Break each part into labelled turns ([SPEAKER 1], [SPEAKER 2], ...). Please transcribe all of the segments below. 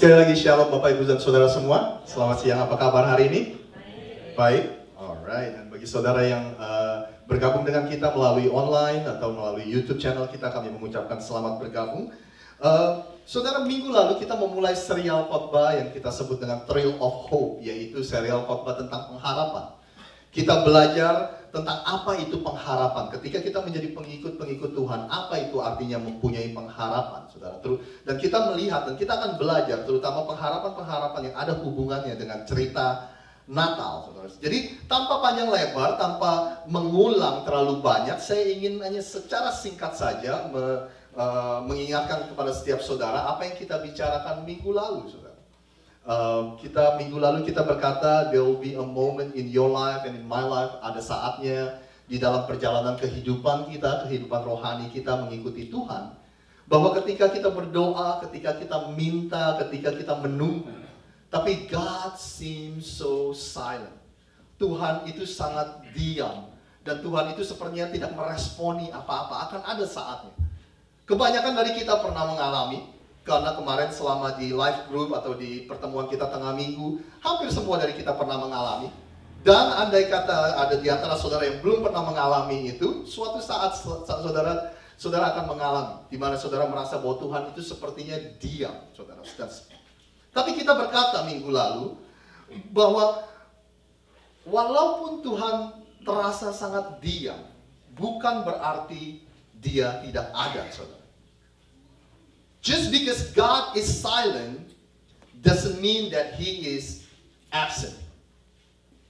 [SPEAKER 1] Sekali lagi shalom Bapak Ibu dan Saudara semua. Selamat siang, apa kabar hari ini? Baik. Alright, dan bagi saudara yang bergabung dengan kita melalui online atau melalui YouTube channel kita, kami mengucapkan selamat bergabung. Saudara, minggu lalu kita memulai serial khotbah yang kita sebut dengan Trail of Hope, yaitu serial khotbah tentang pengharapan. Kita belajar tentang apa itu pengharapan. Ketika kita menjadi pengikut-pengikut Tuhan, apa itu artinya mempunyai pengharapan, saudara. Dan kita melihat dan kita akan belajar terutama pengharapan-pengharapan yang ada hubungannya dengan cerita Natal, saudara. Jadi tanpa panjang lebar, tanpa mengulang terlalu banyak, saya ingin hanya secara singkat saja mengingatkan kepada setiap saudara apa yang kita bicarakan minggu lalu, saudara. Minggu lalu kita berkata there will be a moment in your life and in my life, ada saatnya di dalam perjalanan kehidupan kita, kehidupan rohani kita mengikuti Tuhan, bahwa ketika kita berdoa, ketika kita minta, ketika kita menunggu, tapi God seems so silent. Tuhan itu sangat diam dan Tuhan itu sepertinya tidak meresponi apa-apa. Akan ada saatnya. Kebanyakan dari kita pernah mengalami. Karena kemarin selama di live group atau di pertemuan kita tengah minggu, hampir semua dari kita pernah mengalami. Dan andai kata ada di antara saudara yang belum pernah mengalami itu, suatu saat saudara akan mengalami. Di mana saudara merasa bahwa Tuhan itu sepertinya diam, saudara. Tapi kita berkata minggu lalu, bahwa walaupun Tuhan terasa sangat diam, bukan berarti dia tidak ada, saudara. Just because God is silent doesn't mean that He is absent.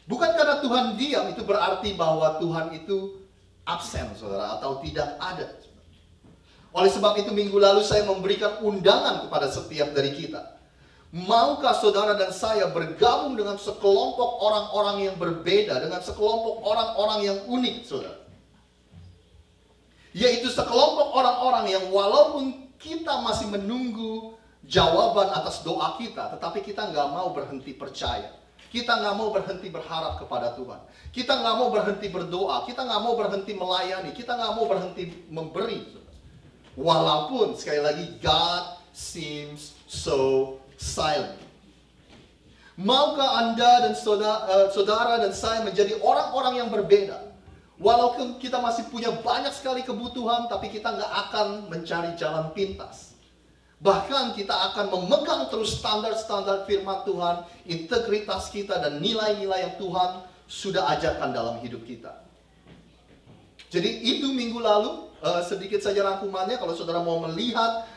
[SPEAKER 1] Bukan karena Tuhan diam itu berarti bahwa Tuhan itu absen, saudara, atau tidak ada. Oleh sebab itu minggu lalu saya memberikan undangan kepada setiap dari kita. Maukah saudara dan saya bergabung dengan sekelompok orang-orang yang berbeda, dengan sekelompok orang-orang yang unik, saudara? Yaitu sekelompok orang-orang yang walaupun kita masih menunggu jawaban atas doa kita, tetapi kita nggak mau berhenti percaya. Kita nggak mau berhenti berharap kepada Tuhan. Kita nggak mau berhenti berdoa. Kita nggak mau berhenti melayani. Kita nggak mau berhenti memberi. Walaupun, sekali lagi, God seems so silent. Maukah Anda dan saudara dan saya menjadi orang-orang yang berbeda? Walaupun kita masih punya banyak sekali kebutuhan, tapi kita nggak akan mencari jalan pintas. Bahkan kita akan memegang terus standar-standar firman Tuhan, integritas kita dan nilai-nilai yang Tuhan sudah ajarkan dalam hidup kita. Jadi itu minggu lalu, sedikit saja rangkumannya. Kalau saudara mau melihat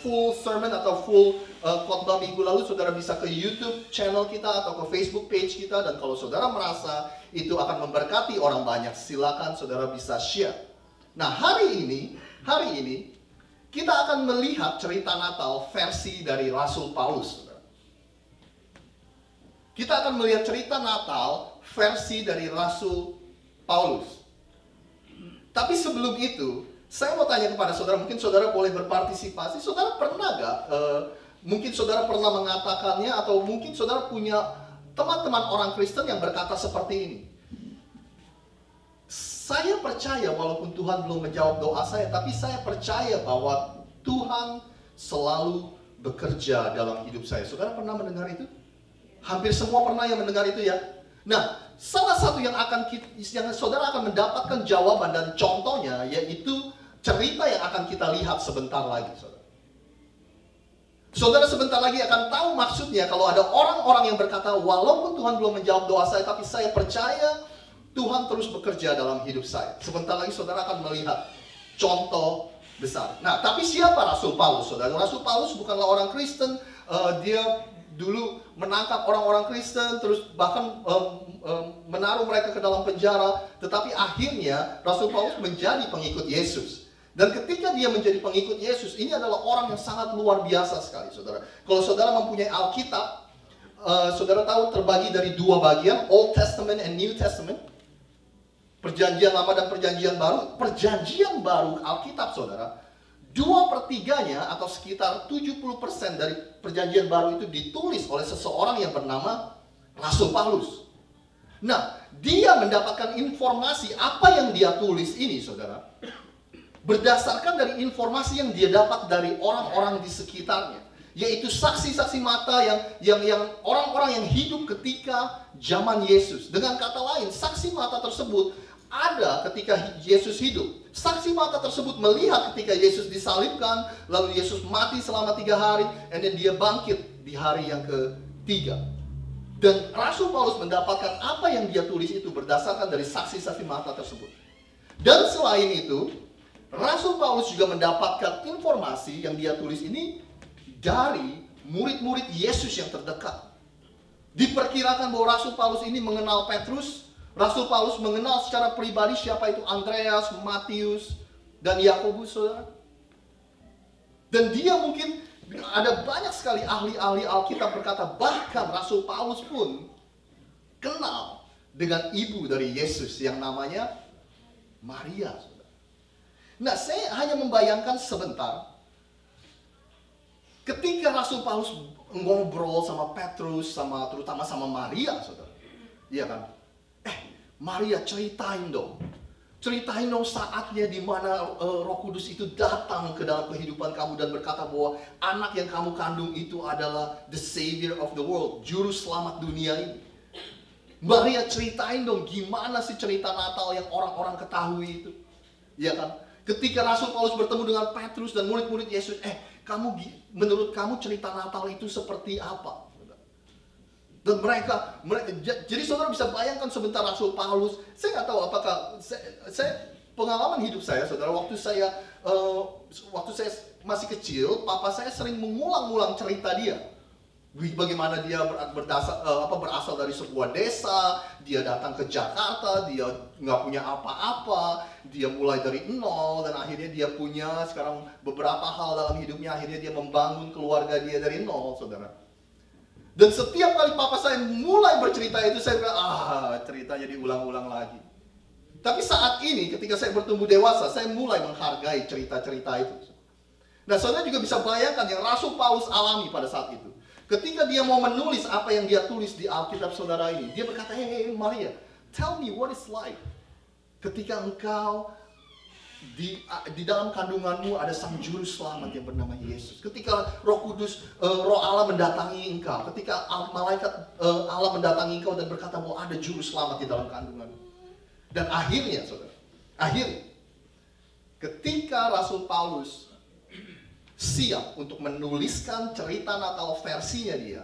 [SPEAKER 1] full sermon atau full khotbah minggu lalu, saudara bisa ke YouTube channel kita atau ke Facebook page kita. Dan kalau saudara merasa itu akan memberkati orang banyak, silakan saudara bisa share. Nah, hari ini kita akan melihat cerita Natal versi dari Rasul Paulus, saudara. Kita akan melihat cerita Natal versi dari Rasul Paulus. Tapi sebelum itu, saya mau tanya kepada saudara, mungkin saudara boleh berpartisipasi. Saudara pernah gak, mungkin saudara pernah mengatakannya, atau mungkin saudara punya teman-teman orang Kristen yang berkata seperti ini. Saya percaya walaupun Tuhan belum menjawab doa saya, tapi saya percaya bahwa Tuhan selalu bekerja dalam hidup saya. Saudara pernah mendengar itu? Hampir semua pernah yang mendengar itu ya. Nah, salah satu yang saudara akan mendapatkan jawaban dan contohnya yaitu cerita yang akan kita lihat sebentar lagi, saudara. Saudara sebentar lagi akan tahu maksudnya kalau ada orang-orang yang berkata, walaupun Tuhan belum menjawab doa saya, tapi saya percaya Tuhan terus bekerja dalam hidup saya. Sebentar lagi saudara akan melihat contoh besar. Nah, tapi siapa Rasul Paulus, saudara? Rasul Paulus bukanlah orang Kristen. Dia dulu menangkap orang-orang Kristen, terus bahkan menaruh mereka ke dalam penjara. Tetapi akhirnya Rasul Paulus menjadi pengikut Yesus. Dan ketika dia menjadi pengikut Yesus, ini adalah orang yang sangat luar biasa sekali, saudara. Kalau saudara mempunyai Alkitab, saudara tahu terbagi dari dua bagian, Old Testament and New Testament. Perjanjian Lama dan Perjanjian Baru. Perjanjian Baru Alkitab, saudara, 2/3-nya atau sekitar 70% dari Perjanjian Baru itu ditulis oleh seseorang yang bernama Rasul Paulus. Nah, dia mendapatkan informasi apa yang dia tulis ini, saudara, berdasarkan dari informasi yang dia dapat dari orang-orang di sekitarnya, yaitu saksi-saksi mata yang orang-orang yang hidup ketika zaman Yesus. Dengan kata lain, saksi mata tersebut ada ketika Yesus hidup. Saksi mata tersebut melihat ketika Yesus disalibkan, lalu Yesus mati selama 3 hari, dan dia bangkit di hari yang ke-3. Dan Rasul Paulus mendapatkan apa yang dia tulis itu berdasarkan dari saksi-saksi mata tersebut. Dan selain itu, Rasul Paulus juga mendapatkan informasi yang dia tulis ini dari murid-murid Yesus yang terdekat. Diperkirakan bahwa Rasul Paulus ini mengenal Petrus. Rasul Paulus mengenal secara pribadi siapa itu Andreas, Matius, dan Yakobus, saudara. Dan dia mungkin, ada banyak sekali ahli-ahli Alkitab berkata, bahkan Rasul Paulus pun kenal dengan ibu dari Yesus yang namanya Maria, saudara. Nah, saya hanya membayangkan sebentar, ketika Rasul Paulus ngobrol sama Petrus, terutama sama Maria, saudara. Iya kan? Maria, ceritain dong saatnya di mana Roh Kudus itu datang ke dalam kehidupan kamu dan berkata bahwa anak yang kamu kandung itu adalah the Savior of the world, juru selamat dunia ini. Maria, ceritain dong gimana sih cerita Natal yang orang-orang ketahui itu. Ya kan? Ketika Rasul Paulus bertemu dengan Petrus dan murid-murid Yesus, menurut kamu cerita Natal itu seperti apa? Dan mereka, jadi saudara bisa bayangkan sebentar Rasul Paulus. Saya nggak tahu apakah saya pengalaman hidup saya, saudara, waktu saya masih kecil, papa saya sering mengulang-ulang cerita dia. Bagaimana dia berasal dari sebuah desa, dia datang ke Jakarta, dia nggak punya apa-apa, dia mulai dari nol, dan akhirnya dia punya sekarang beberapa hal dalam hidupnya, akhirnya dia membangun keluarga dia dari nol, saudara. Dan setiap kali papa saya mulai bercerita itu, saya bilang, ceritanya diulang-ulang lagi. Tapi saat ini, ketika saya bertumbuh dewasa, saya mulai menghargai cerita-cerita itu. Nah, saudara juga bisa bayangkan yang Rasul Paulus alami pada saat itu. Ketika dia mau menulis apa yang dia tulis di Alkitab saudara ini, dia berkata, hey Maria, tell me what it's like ketika engkau di dalam kandunganmu ada sang juru selamat yang bernama Yesus. Ketika Roh Kudus, Roh Allah mendatangi engkau, ketika malaikat Allah mendatangi engkau dan berkata bahwa ada juru selamat di dalam kandunganmu. Dan akhirnya, saudara, ketika Rasul Paulus siap untuk menuliskan cerita Natal versinya dia,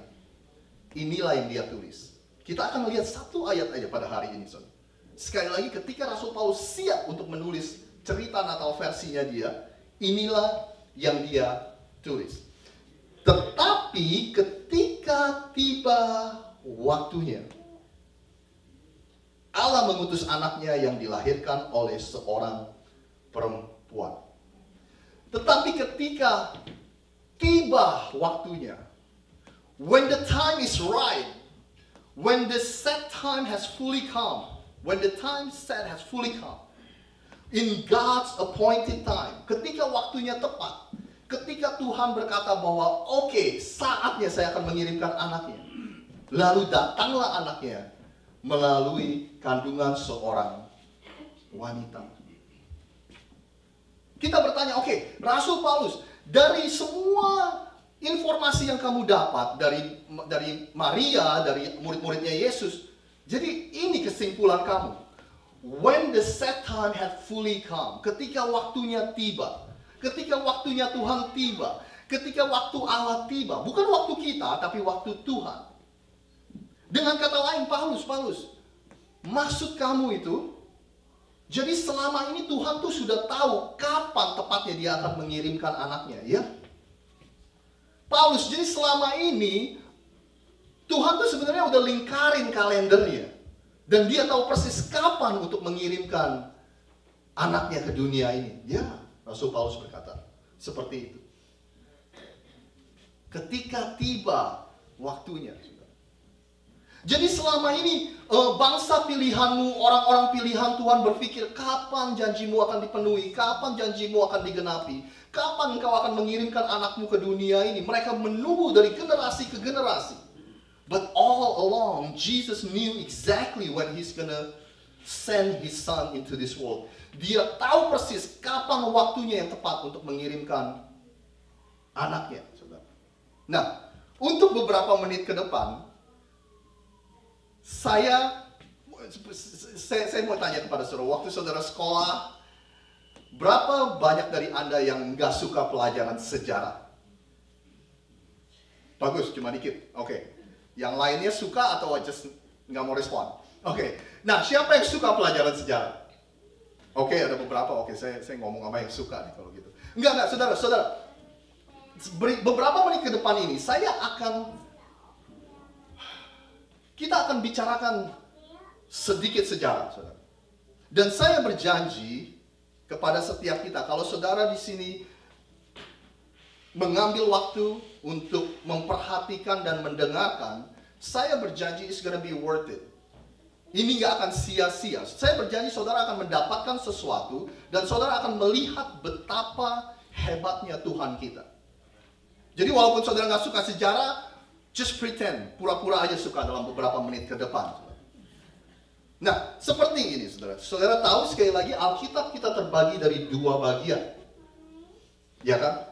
[SPEAKER 1] inilah yang dia tulis. Kita akan melihat satu ayat aja pada hari ini, saudara. Sekali lagi, ketika Rasul Paulus siap untuk menulis cerita Natal versinya dia, inilah yang dia tulis. Tetapi ketika tiba waktunya, Allah mengutus anaknya yang dilahirkan oleh seorang perempuan. Tetapi ketika tiba waktunya, when the time is right, when the set time has fully come, in God's appointed time, ketika waktunya tepat, ketika Tuhan berkata bahwa oke, saatnya saya akan mengirimkan anaknya, lalu datanglah anaknya melalui kandungan seorang wanita. Kita bertanya, oke, Rasul Paulus, dari semua informasi yang kamu dapat dari Maria, dari murid-muridnya Yesus, jadi ini kesimpulan kamu. When the set time had fully come, ketika waktunya tiba, ketika waktunya Tuhan tiba, Ketika waktu Allah tiba, bukan waktu kita, tapi waktu Tuhan. Dengan kata lain, Paulus, maksud kamu itu, jadi selama ini Tuhan tuh sudah tahu kapan tepatnya dia akan mengirimkan anaknya, ya? Paulus, jadi selama ini Tuhan tuh sebenarnya udah lingkarin kalendernya. Dan dia tahu persis kapan untuk mengirimkan anaknya ke dunia ini. Ya, Rasul Paulus berkata seperti itu. Ketika tiba waktunya. Jadi selama ini bangsa pilihanmu, orang-orang pilihan Tuhan berpikir kapan janjimu akan dipenuhi, kapan janjimu akan digenapi, kapan engkau akan mengirimkan anakmu ke dunia ini. Mereka menunggu dari generasi ke generasi. But all along, Jesus knew exactly when He's gonna send His Son into this world. Dia tahu persis kapan waktunya yang tepat untuk mengirimkan anaknya. Nah, untuk beberapa menit ke depan, saya mau tanya kepada saudara, waktu saudara sekolah, berapa banyak dari Anda yang nggak suka pelajaran sejarah? Bagus, cuma dikit. Oke. Yang lainnya suka atau just nggak mau respon? Oke. Nah, siapa yang suka pelajaran sejarah? Oke, ada beberapa. Oke, saya ngomong sama yang suka nih kalau gitu. Enggak, saudara. Beberapa menit ke depan ini, kita akan bicarakan sedikit sejarah, saudara. Dan saya berjanji kepada setiap kita, kalau saudara di sini mengambil waktu untuk memperhatikan dan mendengarkan, saya berjanji it's gonna be worth it. Ini gak akan sia-sia. Saya berjanji saudara akan mendapatkan sesuatu dan saudara akan melihat betapa hebatnya Tuhan kita. Jadi walaupun saudara gak suka sejarah, just pretend, pura-pura aja suka dalam beberapa menit ke depan. Nah, seperti ini saudara. Saudara tahu sekali lagi Alkitab kita terbagi dari dua bagian. Ya kan?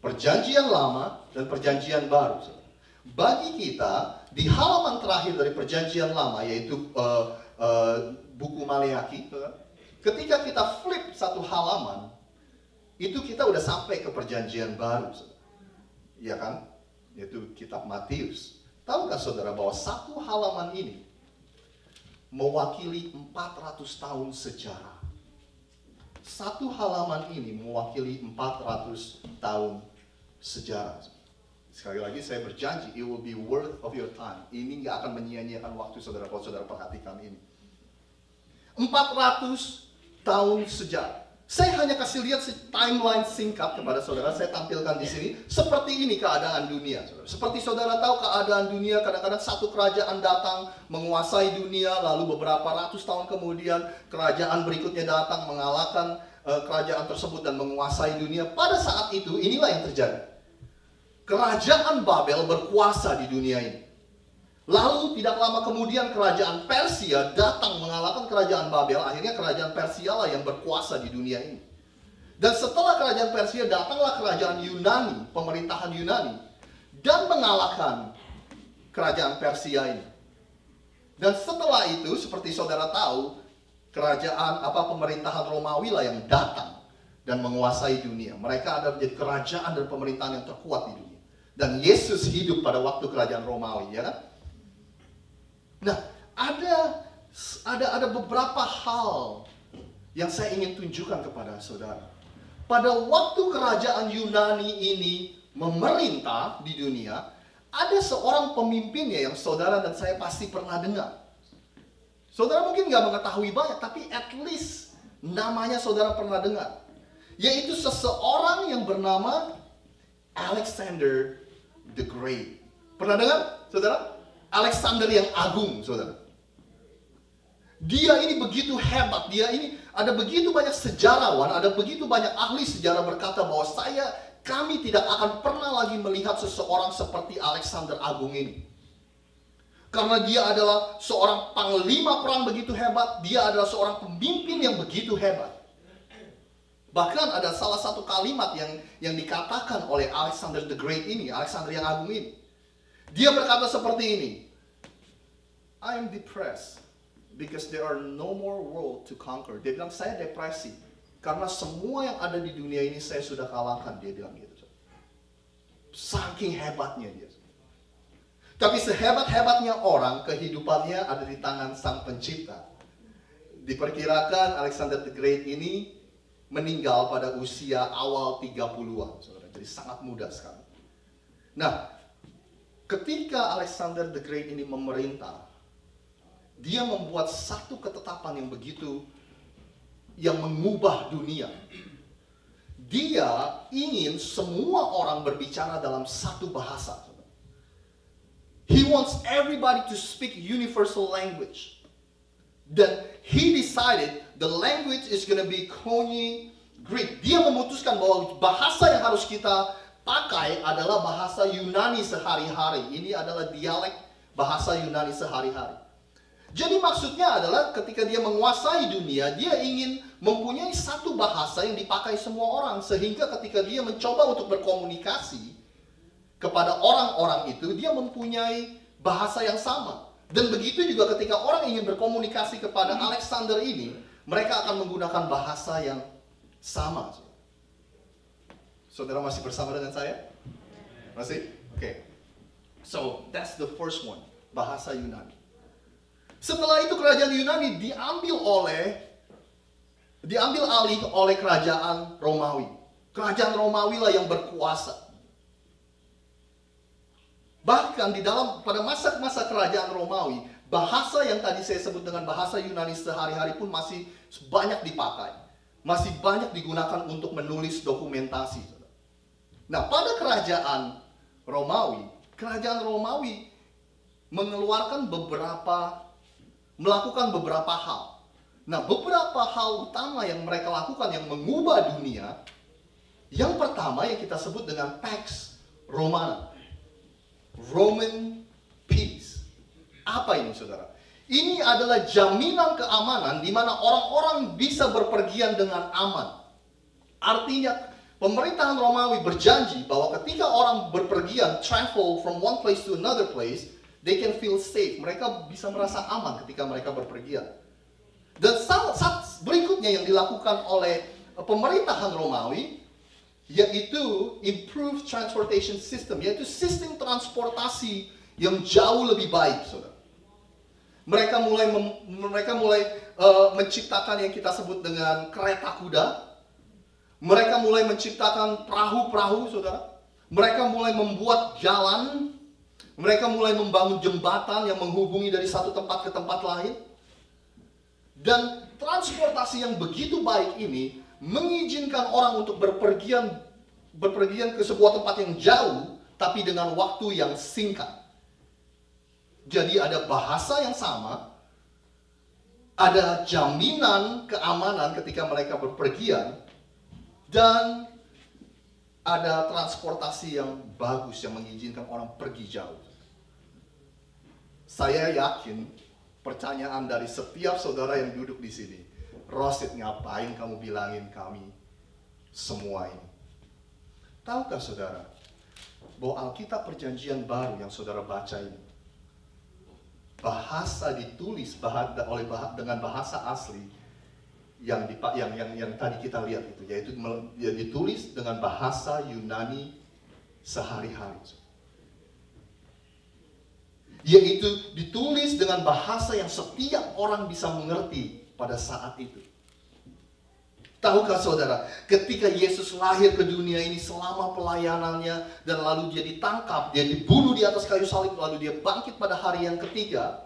[SPEAKER 1] Perjanjian lama dan perjanjian baru. Bagi kita, di halaman terakhir dari perjanjian lama, yaitu buku Maleakhi, ketika kita flip satu halaman, itu kita udah sampai ke perjanjian baru. Ya kan? Yaitu kitab Matius. Tahukah saudara bahwa satu halaman ini mewakili 400 tahun sejarah? Satu halaman ini mewakili 400 tahun sejarah. Sekali lagi saya berjanji, it will be worth of your time. Ini nggak akan menyia-nyiakan waktu saudara kalau saudara perhatikan ini. 400 tahun sejarah. Saya hanya kasih lihat timeline singkat kepada saudara. Saya tampilkan di sini. Seperti ini keadaan dunia. Saudara. Seperti saudara tahu keadaan dunia, kadang-kadang satu kerajaan datang menguasai dunia, lalu beberapa ratus tahun kemudian kerajaan berikutnya datang mengalahkan kerajaan tersebut dan menguasai dunia. Pada saat itu, inilah yang terjadi. Kerajaan Babel berkuasa di dunia ini. Lalu tidak lama kemudian kerajaan Persia datang mengalahkan kerajaan Babel. Akhirnya kerajaan Persia lah yang berkuasa di dunia ini. Dan setelah kerajaan Persia datanglah kerajaan Yunani, pemerintahan Yunani, dan mengalahkan kerajaan Persia ini. Dan setelah itu, seperti saudara tahu, pemerintahan Romawi lah yang datang dan menguasai dunia. Mereka ada menjadi kerajaan dan pemerintahan yang terkuat di dunia. Dan Yesus hidup pada waktu kerajaan Romawi, ya kan? Nah, ada beberapa hal yang saya ingin tunjukkan kepada saudara. Pada waktu kerajaan Yunani ini memerintah di dunia, ada seorang pemimpinnya yang saudara dan saya pasti pernah dengar. Saudara mungkin nggak mengetahui banyak, tapi at least namanya saudara pernah dengar. Yaitu seseorang yang bernama Alexander the Great. Pernah dengar, saudara? Alexander yang agung, saudara. Dia ini begitu hebat. Dia ini ada begitu banyak sejarawan, ada begitu banyak ahli sejarah berkata bahwa kami tidak akan pernah lagi melihat seseorang seperti Alexander Agung ini. Karena dia adalah seorang panglima perang begitu hebat, dia adalah seorang pemimpin yang begitu hebat. Bahkan ada salah satu kalimat yang dikatakan oleh Alexander the Great ini, Alexander yang agung ini. Dia berkata seperti ini, I am depressed because there are no more world to conquer. Dia bilang, saya depresi karena semua yang ada di dunia ini saya sudah kalahkan, dia bilang gitu. Saking hebatnya dia. Tapi sehebat-hebatnya orang, kehidupannya ada di tangan Sang Pencipta. Diperkirakan Alexander the Great ini meninggal pada usia awal 30-an, saudara. Jadi sangat muda sekali. Nah, ketika Alexander the Great ini memerintah, dia membuat satu ketetapan yang begitu, yang mengubah dunia. Dia ingin semua orang berbicara dalam satu bahasa. He wants everybody to speak universal language. Dan he decided the language is going to be Koine Greek. Dia memutuskan bahwa bahasa yang harus kita pakai adalah bahasa Yunani sehari-hari. Ini adalah dialek bahasa Yunani sehari-hari. Jadi maksudnya adalah ketika dia menguasai dunia, dia ingin mempunyai satu bahasa yang dipakai semua orang. Sehingga ketika dia mencoba untuk berkomunikasi kepada orang-orang itu, dia mempunyai bahasa yang sama. Dan begitu juga ketika orang ingin berkomunikasi kepada Alexander ini, mereka akan menggunakan bahasa yang sama. Saudara masih bersama dengan saya? Masih? Oke. So, that's the first one. Bahasa Yunani. Setelah itu kerajaan Yunani diambil alih oleh kerajaan Romawi. Kerajaan Romawi lah yang berkuasa. Bahkan pada masa-masa kerajaan Romawi, bahasa yang tadi saya sebut dengan bahasa Yunani sehari-hari pun masih banyak dipakai. Masih banyak digunakan untuk menulis dokumentasi. Nah, pada kerajaan Romawi melakukan beberapa hal. Nah, beberapa hal utama yang mereka lakukan yang mengubah dunia. Yang pertama yang kita sebut dengan Pax Romana. Roman peace. Apa ini, saudara? Ini adalah jaminan keamanan di mana orang-orang bisa berpergian dengan aman. Artinya, pemerintahan Romawi berjanji bahwa ketika orang berpergian, travel from one place to another place, they can feel safe. Mereka bisa merasa aman ketika mereka berpergian. Dan saat berikutnya yang dilakukan oleh pemerintahan Romawi, yaitu improved transportation system, yaitu sistem transportasi yang jauh lebih baik, saudara. Mereka mulai menciptakan yang kita sebut dengan kereta kuda. Mereka mulai menciptakan perahu-perahu, saudara. Mereka mulai membuat jalan. Mereka mulai membangun jembatan yang menghubungi dari satu tempat ke tempat lain. Dan transportasi yang begitu baik ini mengizinkan orang untuk berpergian ke sebuah tempat yang jauh, tapi dengan waktu yang singkat. Jadi ada bahasa yang sama, ada jaminan keamanan ketika mereka berpergian, dan ada transportasi yang bagus yang mengizinkan orang pergi jauh. Saya yakin pertanyaan dari setiap saudara yang duduk di sini, Rosid, ngapain kamu bilangin kami semua ini? Tahukah saudara bahwa Alkitab Perjanjian Baru yang saudara baca ini, bahasa ditulis dengan bahasa asli yang tadi kita lihat itu, yaitu ditulis dengan bahasa Yunani sehari-hari, yaitu ditulis dengan bahasa yang setiap orang bisa mengerti pada saat itu. Tahukah saudara, ketika Yesus lahir ke dunia ini selama pelayanannya, dan lalu dia ditangkap, dia dibunuh di atas kayu salib, lalu dia bangkit pada hari yang ketiga,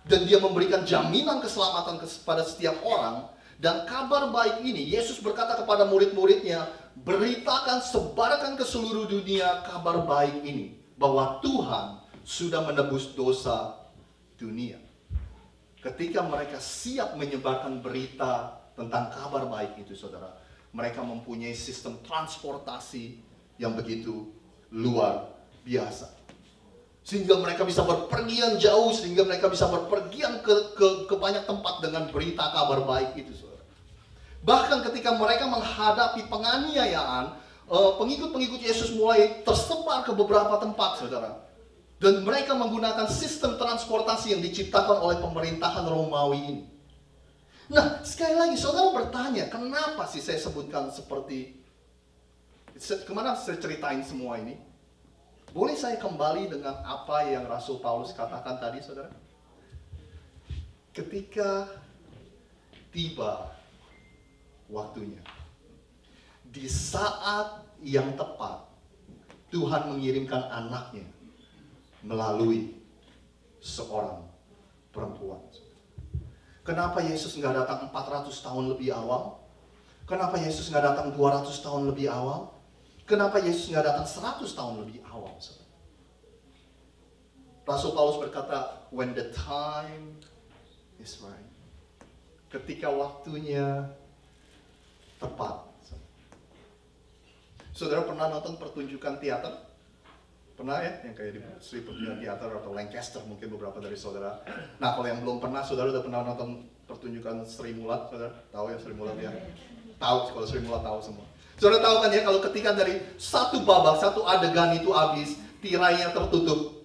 [SPEAKER 1] dan dia memberikan jaminan keselamatan kepada setiap orang, dan kabar baik ini, Yesus berkata kepada murid-muridnya, beritakan, sebarkan ke seluruh dunia kabar baik ini, bahwa Tuhan sudah menebus dosa dunia. Ketika mereka siap menyebarkan berita tentang kabar baik itu, saudara, mereka mempunyai sistem transportasi yang begitu luar biasa. Sehingga mereka bisa berpergian jauh, sehingga mereka bisa berpergian ke banyak tempat dengan berita kabar baik itu, saudara. Bahkan ketika mereka menghadapi penganiayaan, pengikut-pengikut Yesus mulai tersebar ke beberapa tempat, saudara. Dan mereka menggunakan sistem transportasi yang diciptakan oleh pemerintahan Romawi ini. Nah, sekali lagi saudara bertanya, kenapa sih saya sebutkan seperti Kemana saya ceritain semua ini? Boleh saya kembali dengan apa yang Rasul Paulus katakan tadi, saudara? Ketika tiba waktunya, di saat yang tepat, Tuhan mengirimkan anaknya melalui seorang perempuan. Kenapa Yesus nggak datang 400 tahun lebih awal? Kenapa Yesus nggak datang 200 tahun lebih awal? Kenapa Yesus nggak datang 100 tahun lebih awal? Rasul Paulus berkata, when the time is right. Ketika waktunya tepat. Saudara pernah nonton pertunjukan teater? Pernah ya? Yang kayak di Sri Pertunjukan Teater atau Lancaster mungkin beberapa dari saudara. Nah kalau yang belum pernah, saudara udah pernah nonton pertunjukan Sri Mulat? Saudara tahu ya Sri Mulat ya? Tahu, kalau Sri Mulat tahu semua. Saudara tahu kan ya, kalau ketika dari satu babak, satu adegan itu habis, tirainya tertutup.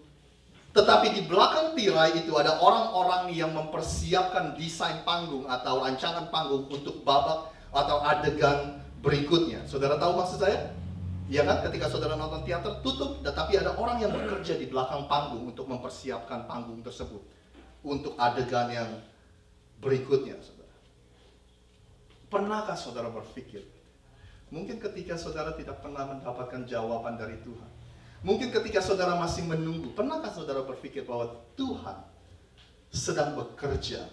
[SPEAKER 1] Tetapi di belakang tirai itu ada orang-orang yang mempersiapkan desain panggung atau rancangan panggung untuk babak atau adegan berikutnya. Saudara tahu maksud saya? Ya kan, ketika saudara nonton teater tutup, tetapi ada orang yang bekerja di belakang panggung untuk mempersiapkan panggung tersebut untuk adegan yang berikutnya, saudara. Pernahkah saudara berpikir? Mungkin ketika saudara tidak pernah mendapatkan jawaban dari Tuhan. Mungkin ketika saudara masih menunggu. Pernahkah saudara berpikir bahwa Tuhan sedang bekerja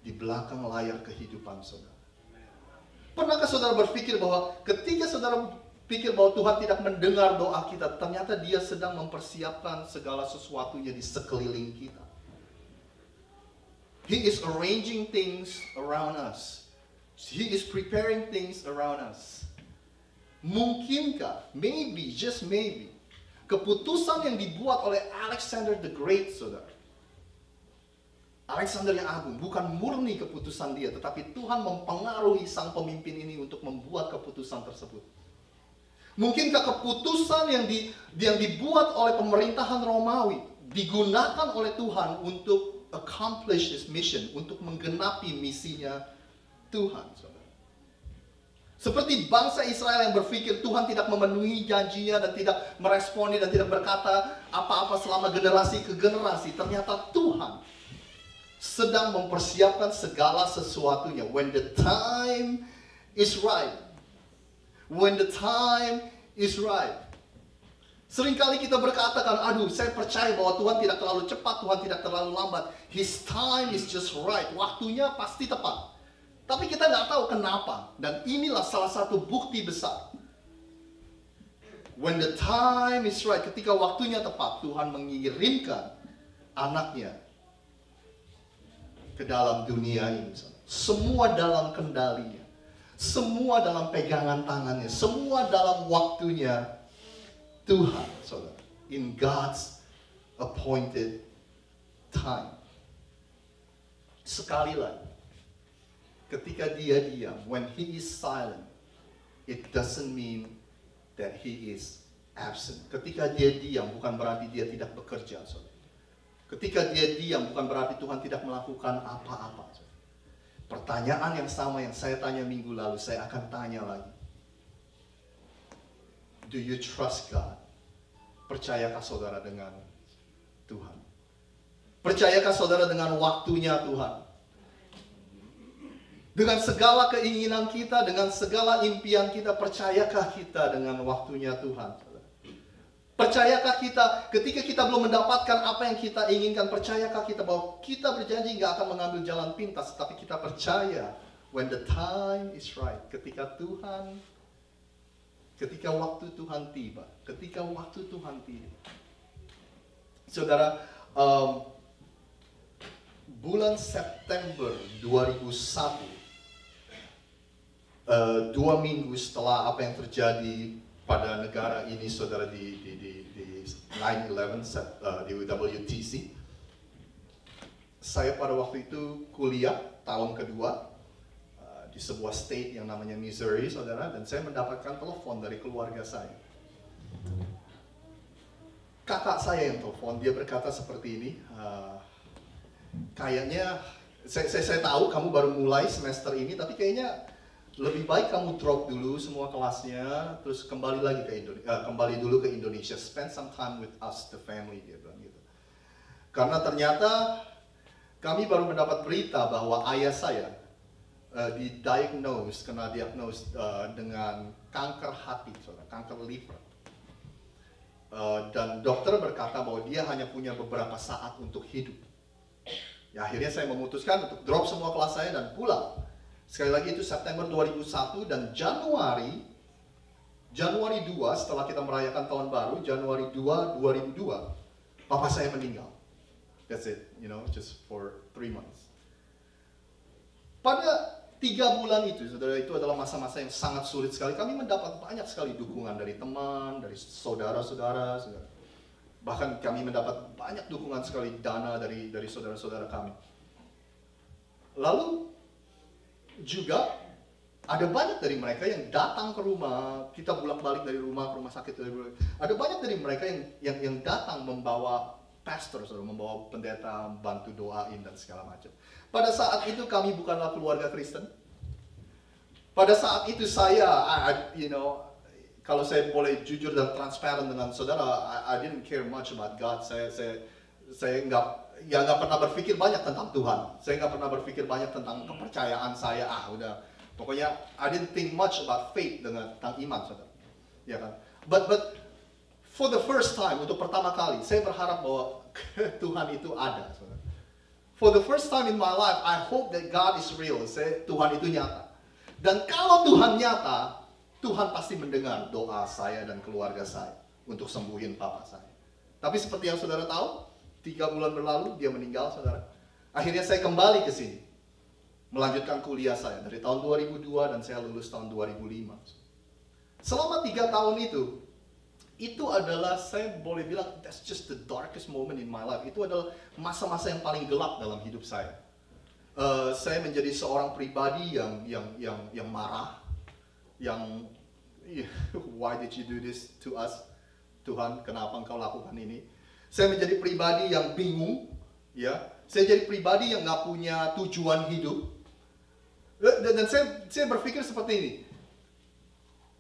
[SPEAKER 1] di belakang layar kehidupan saudara? Pernahkah saudara berpikir bahwa ketika saudara pikir bahwa Tuhan tidak mendengar doa kita, ternyata Dia sedang mempersiapkan segala sesuatunya di sekeliling kita. He is arranging things around us. He is preparing things around us. Mungkinkah, maybe, just maybe, keputusan yang dibuat oleh Alexander the Great, saudara, Alexander yang agung, bukan murni keputusan dia, tetapi Tuhan mempengaruhi sang pemimpin ini untuk membuat keputusan tersebut. Mungkinkah keputusan yang dibuat oleh pemerintahan Romawi digunakan oleh Tuhan untuk accomplish his mission, untuk menggenapi misinya Tuhan, saudara. Seperti bangsa Israel yang berpikir Tuhan tidak memenuhi janjinya dan tidak meresponi dan tidak berkata apa-apa selama generasi ke generasi. Ternyata Tuhan sedang mempersiapkan segala sesuatunya. When the time is right. When the time is right. Seringkali kita berkata kan, aduh saya percaya bahwa Tuhan tidak terlalu cepat, Tuhan tidak terlalu lambat. His time is just right. Waktunya pasti tepat. Tapi kita nggak tahu kenapa. Dan inilah salah satu bukti besar. When the time is right, ketika waktunya tepat, Tuhan mengirimkan anaknya ke dalam dunia ini. Semua dalam kendalinya. Semua dalam pegangan tangannya. Semua dalam waktunya Tuhan, saudara. In God's appointed time. Sekali lagi. Ketika dia diam, when he is silent, it doesn't mean that he is absent. Ketika dia diam, bukan berarti dia tidak bekerja, saudara. Ketika dia diam, bukan berarti Tuhan tidak melakukan apa-apa. Pertanyaan yang sama yang saya tanya minggu lalu, saya akan tanya lagi. Do you trust God? Percayakah saudara dengan Tuhan? Percayakah saudara dengan waktunya Tuhan? Dengan segala keinginan kita, dengan segala impian kita, percayakah kita dengan waktunya Tuhan? Percayakah kita ketika kita belum mendapatkan apa yang kita inginkan, percayakah kita bahwa kita berjanji nggak akan mengambil jalan pintas, tapi kita percaya when the time is right, ketika waktu Tuhan tiba, Saudara, bulan September 2001, 2 minggu setelah apa yang terjadi pada negara ini, saudara, di 9/11 di WTC, saya pada waktu itu kuliah tahun kedua di sebuah state yang namanya Missouri, saudara, dan saya mendapatkan telepon dari keluarga saya. Kakak saya yang telepon, dia berkata seperti ini, kayaknya saya tahu kamu baru mulai semester ini, tapi kayaknya lebih baik kamu drop dulu semua kelasnya, terus kembali lagi ke Indonesia, kembali dulu ke Indonesia, spend some time with us, the family, dia bilang gitu. Karena ternyata kami baru mendapat berita bahwa ayah saya kena diagnose dengan kanker hati, kanker liver. Dan dokter berkata bahwa dia hanya punya beberapa saat untuk hidup. Ya, akhirnya saya memutuskan untuk drop semua kelas saya dan pulang. Sekali lagi itu September 2001 dan Januari 2 setelah kita merayakan tahun baru, Januari 2, 2002, papa saya meninggal. That's it, just for 3 months. Pada 3 bulan itu, saudara, itu adalah masa-masa yang sangat sulit sekali. Kami mendapat banyak sekali dukungan dari teman, dari saudara-saudara, bahkan kami mendapat banyak dukungan sekali dana dari saudara-saudara kami. Lalu juga ada banyak dari mereka yang datang ke rumah, kita bolak-balik dari rumah ke rumah sakit. Ada banyak dari mereka yang datang membawa pastor, membawa pendeta, bantu doain dan segala macam. Pada saat itu kami bukanlah keluarga Kristen. Pada saat itu saya, kalau saya boleh jujur dan transparan dengan saudara, I didn't care much about God. Saya nggak pernah berpikir banyak tentang Tuhan. Saya nggak pernah berpikir banyak tentang kepercayaan saya. Udah, pokoknya I didn't think much about faith tentang iman, saudara. Ya kan? But for the first time, untuk pertama kali, saya berharap bahwa Tuhan itu ada, saudara. For the first time in my life, I hope that God is real. Tuhan itu nyata. Dan kalau Tuhan nyata, Tuhan pasti mendengar doa saya dan keluarga saya untuk sembuhin papa saya. Tapi seperti yang saudara tahu, 3 bulan berlalu dia meninggal, saudara. Akhirnya saya kembali ke sini, melanjutkan kuliah saya dari tahun 2002 dan saya lulus tahun 2005. Selama 3 tahun itu adalah, saya boleh bilang, that's just the darkest moment in my life. Itu adalah masa-masa yang paling gelap dalam hidup saya. Saya menjadi seorang pribadi yang marah, yang why did you do this to us, Tuhan, kenapa engkau lakukan ini? Saya menjadi pribadi yang bingung, ya. Saya jadi pribadi yang nggak punya tujuan hidup. Dan saya berpikir seperti ini,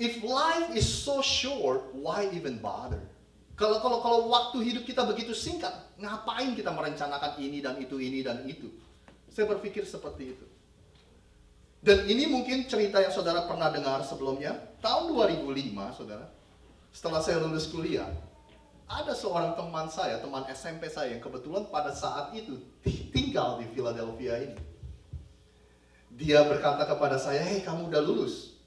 [SPEAKER 1] if life is so short, why even bother? Kalau waktu hidup kita begitu singkat, ngapain kita merencanakan ini dan itu, ini dan itu? Saya berpikir seperti itu. Dan ini mungkin cerita yang saudara pernah dengar sebelumnya. Tahun 2005, saudara, setelah saya lulus kuliah, ada seorang teman saya, teman SMP saya, yang kebetulan pada saat itu tinggal di Philadelphia ini. Dia berkata kepada saya, hey, kamu udah lulus.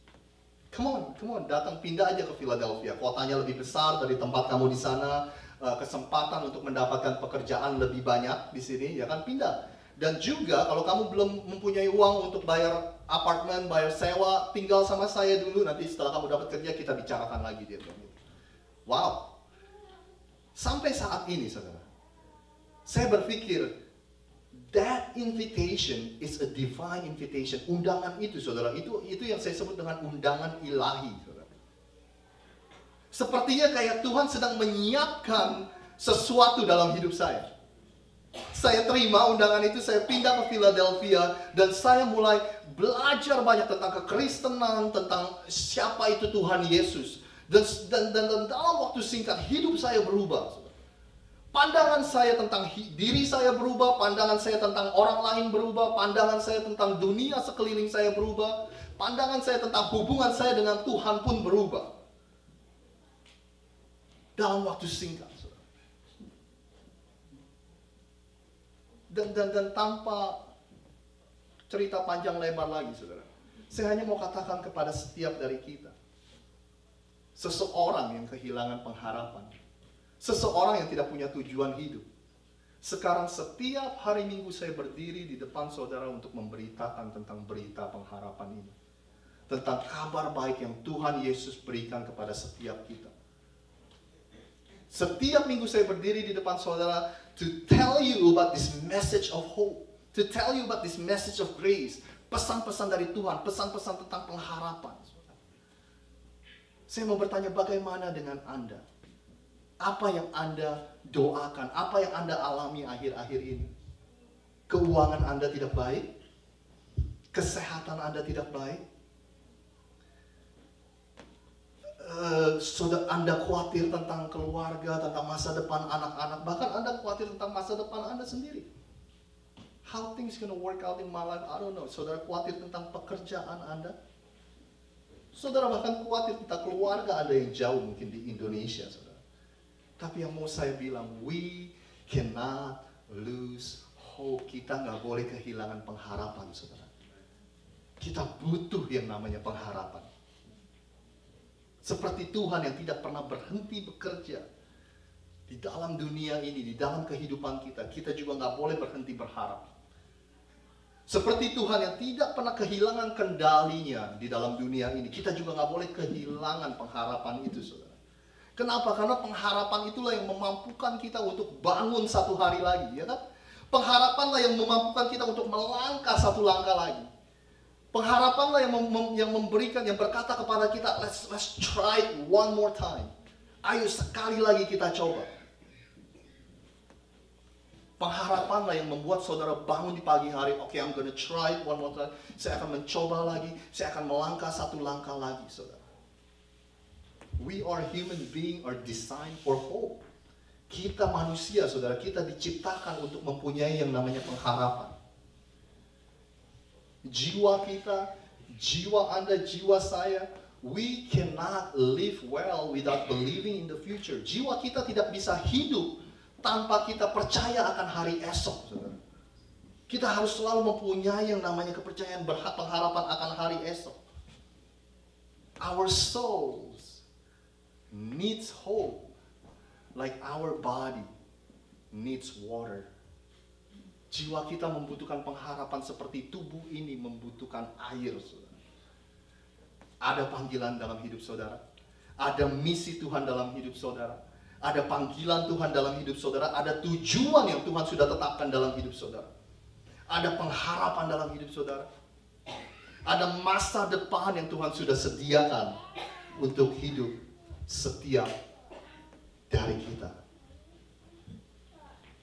[SPEAKER 1] Come on, datang, pindah aja ke Philadelphia. Kotanya lebih besar dari tempat kamu di sana. Kesempatan untuk mendapatkan pekerjaan lebih banyak di sini, ya kan, pindah. Dan juga kalau kamu belum mempunyai uang untuk bayar apartemen, bayar sewa, tinggal sama saya dulu, nanti setelah kamu dapat kerja kita bicarakan lagi, dia bilang gitu. Wow. Sampai saat ini, saudara, saya berpikir that invitation is a divine invitation. Undangan itu, saudara, itu yang saya sebut dengan undangan ilahi, saudara. Sepertinya kayak Tuhan sedang menyiapkan sesuatu dalam hidup saya. Saya terima undangan itu, saya pindah ke Philadelphia, dan saya mulai belajar banyak tentang kekristenan, tentang siapa itu Tuhan Yesus. Dan dalam waktu singkat hidup saya berubah. Pandangan saya tentang diri saya berubah, pandangan saya tentang orang lain berubah, pandangan saya tentang dunia sekeliling saya berubah, pandangan saya tentang hubungan saya dengan Tuhan pun berubah. Dalam waktu singkat. Dan tanpa cerita panjang lebar lagi, saudara, saya hanya mau katakan kepada setiap dari kita, seseorang yang kehilangan pengharapan, seseorang yang tidak punya tujuan hidup. Sekarang setiap hari Minggu saya berdiri di depan saudara untuk memberitakan tentang berita pengharapan ini, tentang kabar baik yang Tuhan Yesus berikan kepada setiap kita. Setiap minggu saya berdiri di depan saudara to tell you about this message of hope, to tell you about this message of grace, pesan-pesan dari Tuhan, pesan-pesan tentang pengharapan. Saya mau bertanya, bagaimana dengan Anda? Apa yang Anda doakan? Apa yang Anda alami akhir-akhir ini? Keuangan Anda tidak baik? Kesehatan Anda tidak baik? Saudara, Anda khawatir tentang keluarga, tentang masa depan anak-anak, bahkan Anda khawatir tentang masa depan Anda sendiri. How things gonna work out in my life, I don't know. Saudara khawatir tentang pekerjaan Anda. Saudara bahkan khawatir tentang keluarga Anda yang jauh mungkin di Indonesia, saudara. Tapi yang mau saya bilang, we cannot lose hope. Kita nggak boleh kehilangan pengharapan, saudara. Kita butuh yang namanya pengharapan. Seperti Tuhan yang tidak pernah berhenti bekerja di dalam dunia ini, di dalam kehidupan kita, kita juga nggak boleh berhenti berharap. Seperti Tuhan yang tidak pernah kehilangan kendalinya di dalam dunia ini, kita juga nggak boleh kehilangan pengharapan itu, saudara. Kenapa? Karena pengharapan itulah yang memampukan kita untuk bangun satu hari lagi, ya kan? Pengharapanlah yang memampukan kita untuk melangkah satu langkah lagi. Pengharapanlah yang memberikan, yang berkata kepada kita, let's try it one more time. Ayo sekali lagi kita coba. Pengharapanlah yang membuat saudara bangun di pagi hari, okay, I'm gonna try it one more time. Saya akan mencoba lagi, saya akan melangkah satu langkah lagi, saudara. We are human being are designed for hope. Kita manusia, saudara, kita diciptakan untuk mempunyai yang namanya pengharapan. Jiwa kita, jiwa Anda, jiwa saya, we cannot live well without believing in the future. Jiwa kita tidak bisa hidup tanpa kita percaya akan hari esok, saudara. Kita harus selalu mempunyai yang namanya kepercayaan, pengharapan akan hari esok. Our souls needs hope, like our body needs water. Jiwa kita membutuhkan pengharapan seperti tubuh ini membutuhkan air, saudara. Ada panggilan dalam hidup saudara. Ada misi Tuhan dalam hidup saudara. Ada panggilan Tuhan dalam hidup saudara. Ada tujuan yang Tuhan sudah tetapkan dalam hidup saudara. Ada pengharapan dalam hidup saudara. Ada masa depan yang Tuhan sudah sediakan untuk hidup setiap dari kita.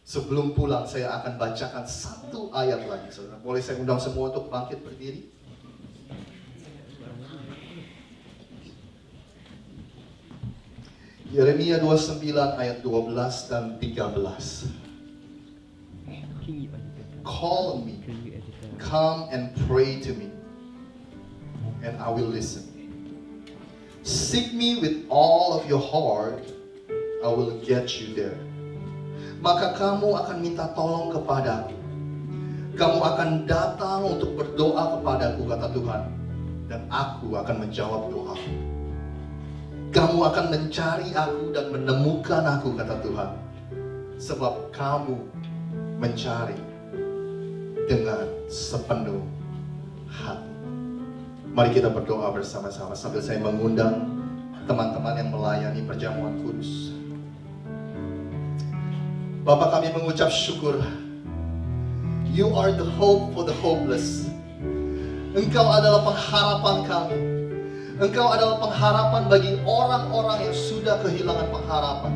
[SPEAKER 1] Sebelum pulang saya akan bacakan satu ayat lagi, saudara. Boleh saya undang semua untuk bangkit berdiri? Yeremia 29 ayat 12 dan 13. Call me, come and pray to me, and I will listen. Seek me with all of your heart, I will get you there. Maka kamu akan minta tolong kepadaku. Kamu akan datang untuk berdoa kepadaku, kata Tuhan, dan aku akan menjawab doamu. Kamu akan mencari aku dan menemukan aku, kata Tuhan, sebab kamu mencari dengan sepenuh hati. Mari kita berdoa bersama-sama sambil saya mengundang teman-teman yang melayani perjamuan kudus. Bapa, kami mengucap syukur. You are the hope for the hopeless. Engkau adalah pengharapan kami. Engkau adalah pengharapan bagi orang-orang yang sudah kehilangan pengharapan.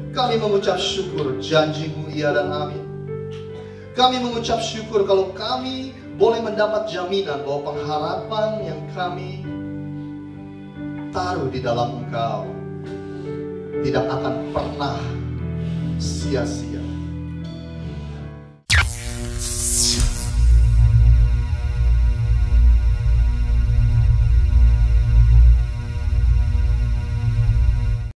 [SPEAKER 1] Kami mengucap syukur, janji-Mu iya dan amin. Kami mengucap syukur kalau kami boleh mendapat jaminan bahwa pengharapan yang kami taruh di dalam Engkau tidak akan pernah sia-sia.